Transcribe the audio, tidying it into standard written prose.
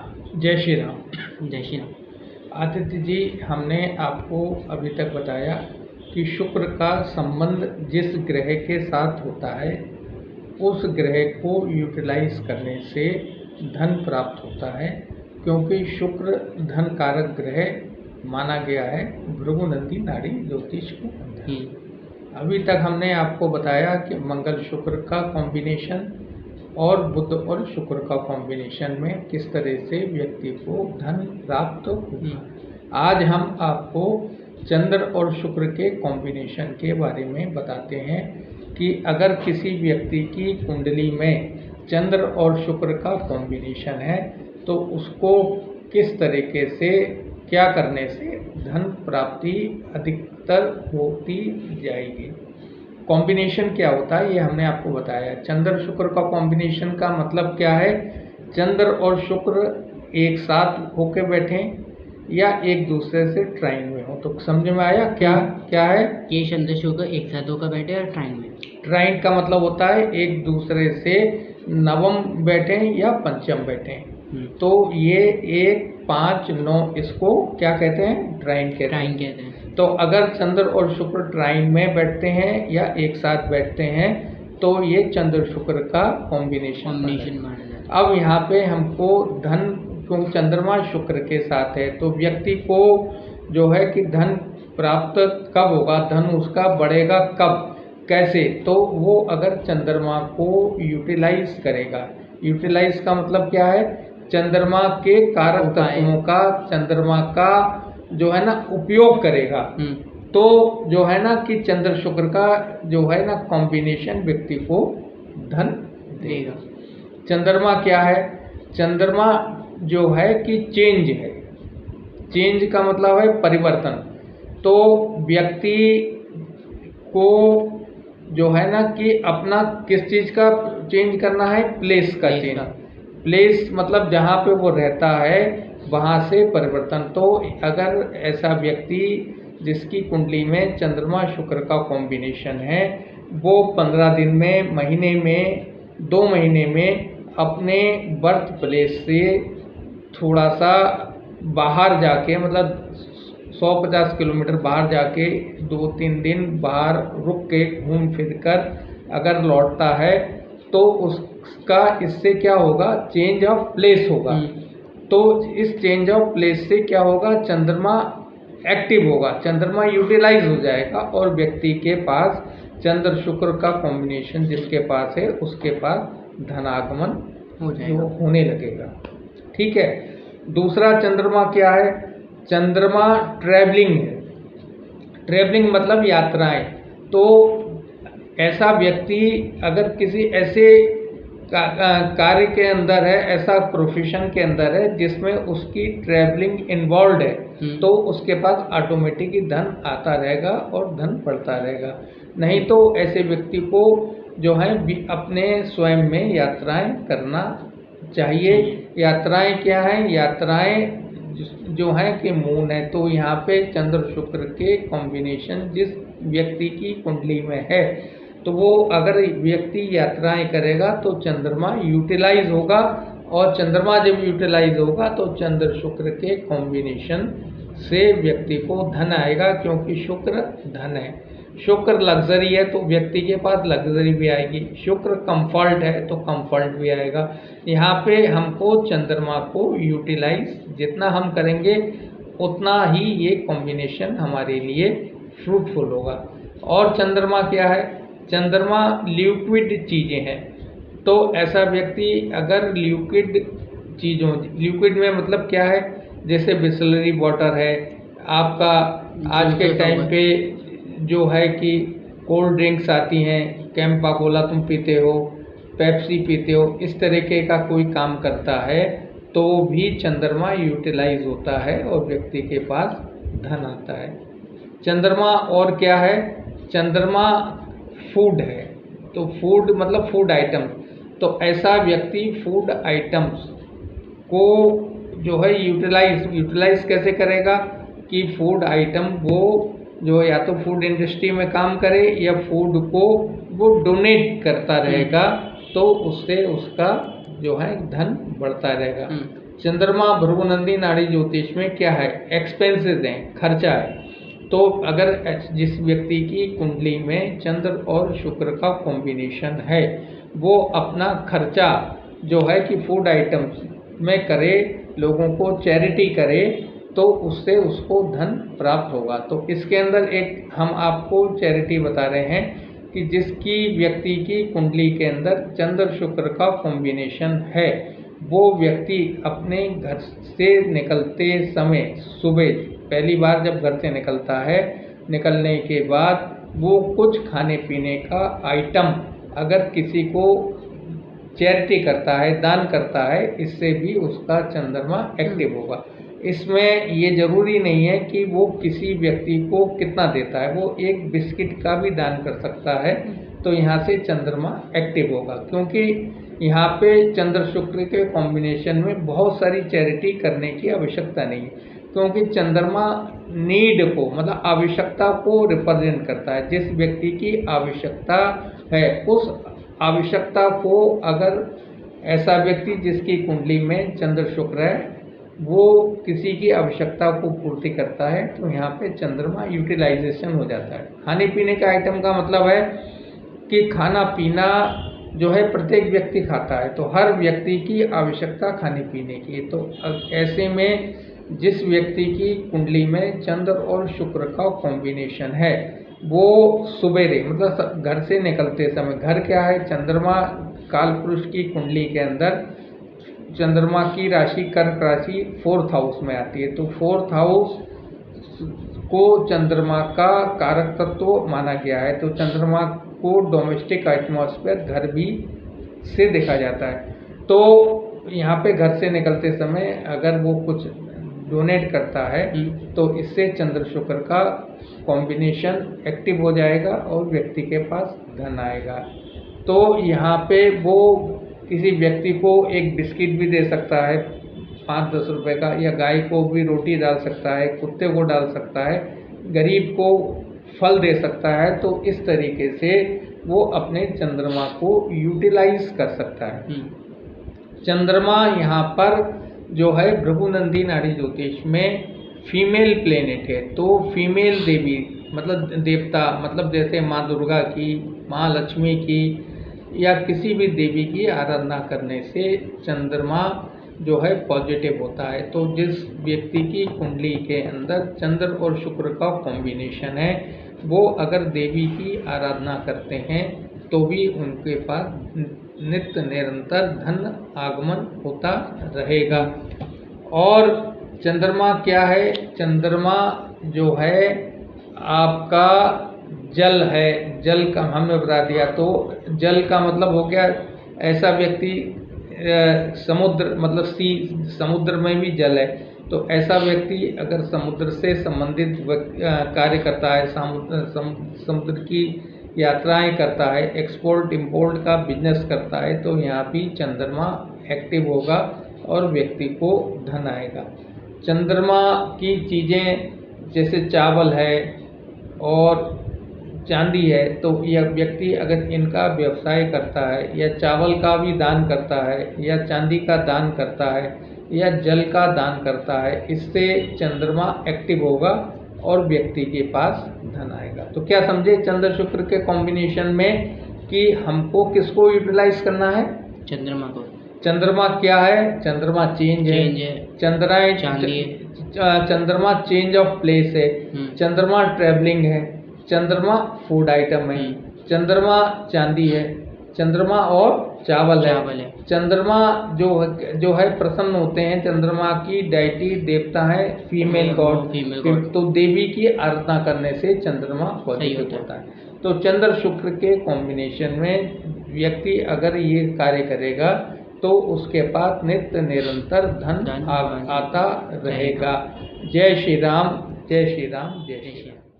जय श्री राम। जय श्री राम। आदित्य जी, हमने आपको अभी तक बताया कि शुक्र का संबंध जिस ग्रह के साथ होता है उस ग्रह को यूटिलाइज करने से धन प्राप्त होता है, क्योंकि शुक्र धन कारक ग्रह माना गया है भृगुनंदी नाड़ी ज्योतिष को। अभी तक हमने आपको बताया कि मंगल शुक्र का कॉम्बिनेशन और बुध और शुक्र का कॉम्बिनेशन में किस तरह से व्यक्ति को धन प्राप्त होगा। आज हम आपको चंद्र और शुक्र के कॉम्बिनेशन के बारे में बताते हैं कि अगर किसी व्यक्ति की कुंडली में चंद्र और शुक्र का कॉम्बिनेशन है तो उसको किस तरीके से क्या करने से धन प्राप्ति अधिकतर होती जाएगी। कॉम्बिनेशन क्या होता है ये हमने आपको बताया। चंद्र शुक्र का कॉम्बिनेशन का मतलब क्या है? चंद्र और शुक्र एक साथ होके बैठे या एक दूसरे से ट्राइन में हो। तो समझ में आया क्या क्या है? ये चंद्र शुक्र एक साथ होकर बैठे और ट्राइन में। ट्राइन का मतलब होता है एक दूसरे से नवम बैठे या पंचम बैठे। तो ये 1, 5, 9 इसको क्या कहते हैं? ट्राइन कहते हैं। तो अगर चंद्र और शुक्र ट्राइन में बैठते हैं या एक साथ बैठते हैं तो ये चंद्र शुक्र का कॉम्बिनेशन माना जाता है। अब यहाँ पे हमको धन, क्योंकि चंद्रमा शुक्र के साथ है तो व्यक्ति को जो है कि धन प्राप्त कब होगा, धन उसका बढ़ेगा कब, कैसे? तो वो अगर चंद्रमा को यूटिलाइज करेगा। यूटिलाइज का मतलब क्या है? चंद्रमा के कारक तत्वों का चंद्रमा का जो है ना उपयोग करेगा। तो जो है ना कि चंद्र शुक्र का जो है ना कॉम्बिनेशन व्यक्ति को धन देगा। चंद्रमा क्या है? चंद्रमा जो है कि चेंज है। चेंज का मतलब है परिवर्तन। तो व्यक्ति को जो है ना कि अपना किस चीज़ का चेंज करना है? प्लेस का चेंज। प्लेस मतलब जहाँ पे वो रहता है वहाँ से परिवर्तन। तो अगर ऐसा व्यक्ति जिसकी कुंडली में चंद्रमा शुक्र का कॉम्बिनेशन है वो 15 दिन में, महीने में, 2 महीने में अपने बर्थ प्लेस से थोड़ा सा बाहर जाके, मतलब 150 किलोमीटर बाहर जाके 2-3 दिन बाहर रुक के घूम फिर कर अगर लौटता है तो उसका इससे क्या होगा? चेंज ऑफ प्लेस होगा। तो इस चेंज ऑफ प्लेस से क्या होगा? चंद्रमा एक्टिव होगा, चंद्रमा यूटिलाइज हो जाएगा और व्यक्ति के पास चंद्र शुक्र का कॉम्बिनेशन जिसके पास है उसके पास धनागमन होने लगेगा। ठीक है। दूसरा चंद्रमा क्या है? चंद्रमा ट्रैवलिंग है। ट्रैवलिंग मतलब यात्राएं। तो ऐसा व्यक्ति अगर किसी ऐसे कार्य के अंदर है, ऐसा प्रोफेशन के अंदर है जिसमें उसकी ट्रैवलिंग इन्वॉल्व है, तो उसके पास ऑटोमेटिक ही धन आता रहेगा और धन बढ़ता रहेगा। नहीं तो ऐसे व्यक्ति को जो है अपने स्वयं में यात्राएं करना चाहिए। यात्राएं क्या हैं? यात्राएं जो है कि मून है। तो यहाँ पे चंद्र शुक्र के कॉम्बिनेशन जिस व्यक्ति की कुंडली में है तो वो अगर व्यक्ति यात्राएं करेगा तो चंद्रमा यूटिलाइज होगा, और चंद्रमा जब यूटिलाइज होगा तो चंद्र शुक्र के कॉम्बिनेशन से व्यक्ति को धन आएगा, क्योंकि शुक्र धन है। शुक्र लग्जरी है तो व्यक्ति के पास लग्जरी भी आएगी। शुक्र कंफर्ट है तो कंफर्ट भी आएगा। यहाँ पे हमको चंद्रमा को यूटिलाइज जितना हम करेंगे उतना ही ये कॉम्बिनेशन हमारे लिए फ्रूटफुल होगा। और चंद्रमा क्या है? चंद्रमा लिक्विड चीज़ें हैं। तो ऐसा व्यक्ति अगर लिक्विड चीज़ों, लिक्विड में मतलब क्या है? जैसे बिसलरी वाटर है आपका, आज के टाइम पे जो है कि कोल्ड ड्रिंक्स आती हैं, कैंपा कोला तुम पीते हो, पेप्सी पीते हो, इस तरीके का कोई काम करता है तो भी चंद्रमा यूटिलाइज होता है और व्यक्ति के पास धन आता है। चंद्रमा और क्या है? चंद्रमा फूड है। तो फूड मतलब फूड आइटम। तो ऐसा व्यक्ति फूड आइटम्स को जो है यूटिलाइज कैसे करेगा कि फूड आइटम वो जो या तो फूड इंडस्ट्री में काम करे या फूड को वो डोनेट करता रहेगा, तो उससे उसका जो है धन बढ़ता रहेगा। चंद्रमा भृगुनंदी नाड़ी ज्योतिष में क्या है, एक्सपेंसेस हैं, खर्चा है। तो अगर जिस व्यक्ति की कुंडली में चंद्र और शुक्र का कॉम्बिनेशन है, वो अपना खर्चा जो है कि फूड आइटम्स में करे, लोगों को चैरिटी करे, तो उससे उसको धन प्राप्त होगा। तो इसके अंदर एक हम आपको चैरिटी बता रहे हैं कि जिसकी व्यक्ति की कुंडली के अंदर चंद्र शुक्र का कॉम्बिनेशन है, वो व्यक्ति अपने घर से निकलते समय सुबह पहली बार जब घर से निकलता है, निकलने के बाद वो कुछ खाने पीने का आइटम अगर किसी को चैरिटी करता है, दान करता है, इससे भी उसका चंद्रमा एक्टिव होगा। इसमें ये ज़रूरी नहीं है कि वो किसी व्यक्ति को कितना देता है, वो एक बिस्किट का भी दान कर सकता है, तो यहाँ से चंद्रमा एक्टिव होगा। क्योंकि यहाँ पे चंद्र शुक्र के कॉम्बिनेशन में बहुत सारी चैरिटी करने की आवश्यकता नहीं है, क्योंकि चंद्रमा नीड को, मतलब आवश्यकता को रिप्रेजेंट करता है। जिस व्यक्ति की आवश्यकता है, उस आवश्यकता को अगर ऐसा व्यक्ति जिसकी कुंडली में चंद्र शुक्र है, वो किसी की आवश्यकता को पूर्ति करता है, तो यहाँ पे चंद्रमा यूटिलाइजेशन हो जाता है। खाने पीने का आइटम का मतलब है कि खाना पीना जो है प्रत्येक व्यक्ति खाता है, तो हर व्यक्ति की आवश्यकता खाने पीने की। तो ऐसे में जिस व्यक्ति की कुंडली में चंद्र और शुक्र का कॉम्बिनेशन है, वो सुबेरे मतलब घर से निकलते समय, घर क्या है, चंद्रमा काल पुरुष की कुंडली के अंदर चंद्रमा की राशि कर्क राशि 4th हाउस में आती है। तो 4th हाउस को चंद्रमा का कारक तत्व माना गया है। तो चंद्रमा को डोमेस्टिक एटमॉस्फेयर घर भी से देखा जाता है। तो यहाँ पे घर से निकलते समय अगर वो कुछ डोनेट करता है, तो इससे चंद्र शुक्र का कॉम्बिनेशन एक्टिव हो जाएगा और व्यक्ति के पास धन आएगा। तो यहाँ पे वो किसी व्यक्ति को एक बिस्किट भी दे सकता है 5-10 रुपए का, या गाय को भी रोटी डाल सकता है, कुत्ते को डाल सकता है, गरीब को फल दे सकता है। तो इस तरीके से वो अपने चंद्रमा को यूटिलाइज कर सकता है। चंद्रमा यहाँ पर जो है भृगुनंदी नाड़ी ज्योतिष में फीमेल प्लेनेट है। तो फीमेल देवी मतलब देवता, मतलब जैसे माँ दुर्गा की, माँ लक्ष्मी की या किसी भी देवी की आराधना करने से चंद्रमा जो है पॉजिटिव होता है। तो जिस व्यक्ति की कुंडली के अंदर चंद्र और शुक्र का कॉम्बिनेशन है, वो अगर देवी की आराधना करते हैं तो भी उनके पास नित्य निरंतर धन आगमन होता रहेगा। और चंद्रमा क्या है, चंद्रमा जो है आपका जल है। जल का हमने बता दिया। तो जल का मतलब हो गया ऐसा व्यक्ति, समुद्र मतलब सी, समुद्र में भी जल है। तो ऐसा व्यक्ति अगर समुद्र से संबंधित कार्य करता है, समुद्र की यात्राएं करता है, एक्सपोर्ट इंपोर्ट का बिजनेस करता है, तो यहाँ भी चंद्रमा एक्टिव होगा और व्यक्ति को धन आएगा। चंद्रमा की चीज़ें जैसे चावल है और चांदी है, तो यह व्यक्ति अगर इनका व्यवसाय करता है या चावल का भी दान करता है या चांदी का दान करता है या जल का दान करता है, इससे चंद्रमा एक्टिव होगा और व्यक्ति के पास धन आएगा। तो क्या समझे चंद्र शुक्र के कॉम्बिनेशन में कि हमको किसको यूटिलाइज करना है? चंद्रमा को। चंद्रमा क्या है? चंद्रमा चेंज है, चंद्राएं चांदी है, चंद्रमा चेंज ऑफ प्लेस है, चंद्रमा ट्रेवलिंग है, चंद्रमा फूड आइटम है, चंद्रमा चांदी है, चंद्रमा और चावल है। चंद्रमा जो है प्रसन्न होते हैं। चंद्रमा की डायटी देवता है फीमेल गॉड। तो देवी की आराधना करने से चंद्रमा पॉजिटिव होता है। तो चंद्र शुक्र के कॉम्बिनेशन में व्यक्ति अगर ये कार्य करेगा तो उसके पास नित्य निरंतर धन आता रहेगा। जय श्री राम, जय श्री राम, जय श्री राम।